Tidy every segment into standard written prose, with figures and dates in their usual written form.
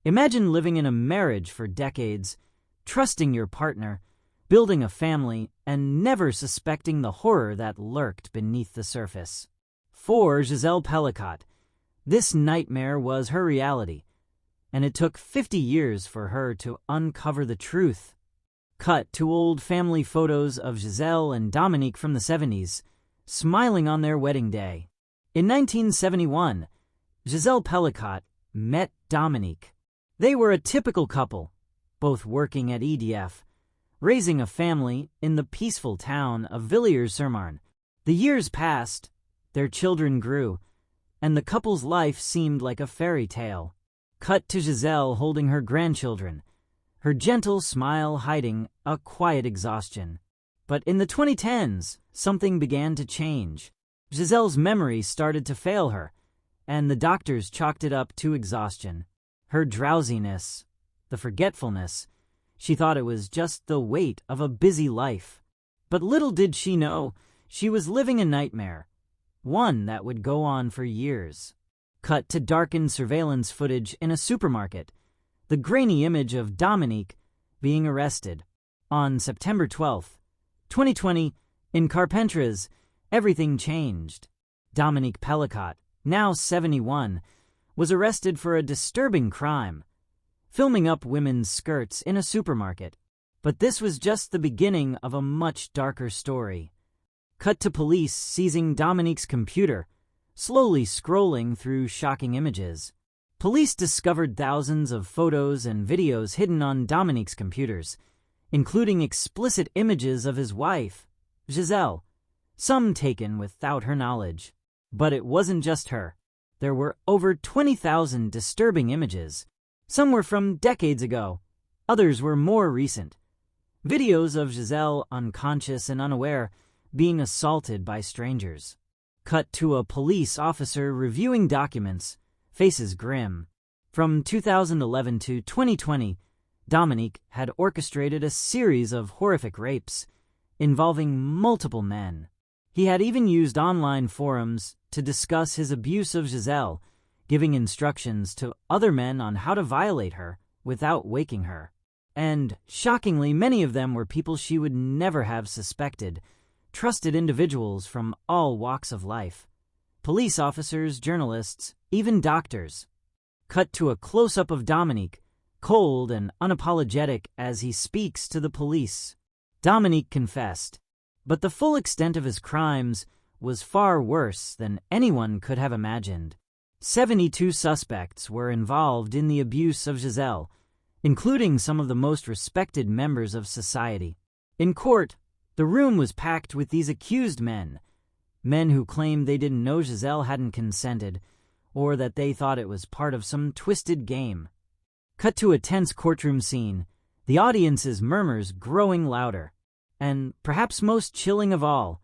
Imagine living in a marriage for decades, trusting your partner, building a family, and never suspecting the horror that lurked beneath the surface. For Gisèle Pélicot, this nightmare was her reality, and it took 50 years for her to uncover the truth. Cut to old family photos of Gisèle and Dominique from the 70s, smiling on their wedding day. In 1971, Gisèle Pélicot met Dominique. They were a typical couple, both working at EDF, raising a family in the peaceful town of Villiers-sur-Marne. The years passed, their children grew, and the couple's life seemed like a fairy tale. Cut to Gisèle holding her grandchildren, her gentle smile hiding a quiet exhaustion. But in the 2010s, something began to change. Gisèle's memory started to fail her, and the doctors chalked it up to exhaustion. Her drowsiness, the forgetfulness, she thought it was just the weight of a busy life. But little did she know, she was living a nightmare, one that would go on for years. Cut to darkened surveillance footage in a supermarket, the grainy image of Dominique being arrested. On September 12, 2020, in Carpentras, everything changed. Dominique Pélicot, now 71, was arrested for a disturbing crime, filming up women's skirts in a supermarket. But this was just the beginning of a much darker story. Cut to police seizing Dominique's computer, slowly scrolling through shocking images. Police discovered thousands of photos and videos hidden on Dominique's computers, including explicit images of his wife, Gisèle, some taken without her knowledge. But it wasn't just her. There were over 20,000 disturbing images. Some were from decades ago. Others were more recent. Videos of Gisèle, unconscious and unaware, being assaulted by strangers. Cut to a police officer reviewing documents, faces grim. From 2011 to 2020, Dominique had orchestrated a series of horrific rapes involving multiple men. He had even used online forums to discuss his abuse of Gisèle, giving instructions to other men on how to violate her without waking her. And, shockingly, many of them were people she would never have suspected, trusted individuals from all walks of life. Police officers, journalists, even doctors. Cut to a close-up of Dominique, cold and unapologetic as he speaks to the police. Dominique confessed, but the full extent of his crimes was far worse than anyone could have imagined. 72 suspects were involved in the abuse of Gisèle, including some of the most respected members of society. In court, the room was packed with these accused men who claimed they didn't know Gisèle hadn't consented, or that they thought it was part of some twisted game. Cut to a tense courtroom scene, the audience's murmurs growing louder. And, perhaps most chilling of all,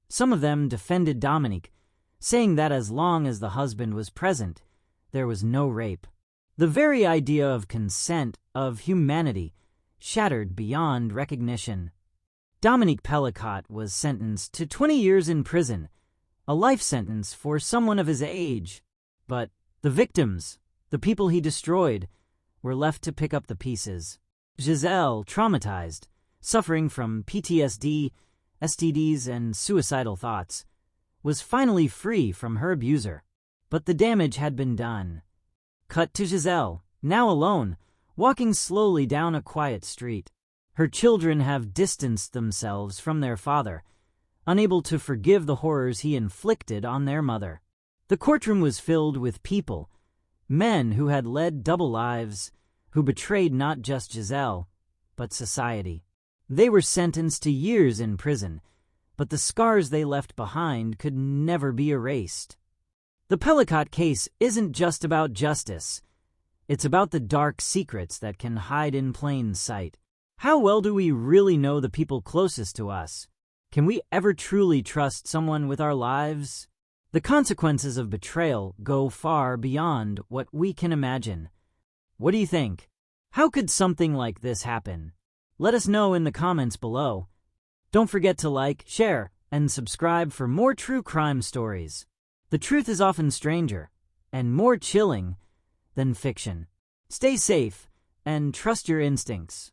some of them defended Dominique, saying that as long as the husband was present, there was no rape. The very idea of consent, of humanity, shattered beyond recognition. Dominique Pélicot was sentenced to 20 years in prison, a life sentence for someone of his age. But the victims, the people he destroyed, were left to pick up the pieces. Gisèle, traumatized, suffering from PTSD, STDs, and suicidal thoughts, was finally free from her abuser. But the damage had been done. Cut to Gisèle, now alone, walking slowly down a quiet street. Her children have distanced themselves from their father, unable to forgive the horrors he inflicted on their mother. The courtroom was filled with people, men who had led double lives, who betrayed not just Gisèle, but society. They were sentenced to years in prison, but the scars they left behind could never be erased. The Pélicot case isn't just about justice. It's about the dark secrets that can hide in plain sight. How well do we really know the people closest to us? Can we ever truly trust someone with our lives? The consequences of betrayal go far beyond what we can imagine. What do you think? How could something like this happen? Let us know in the comments below. Don't forget to like, share, and subscribe for more true crime stories. The truth is often stranger and more chilling than fiction. Stay safe and trust your instincts.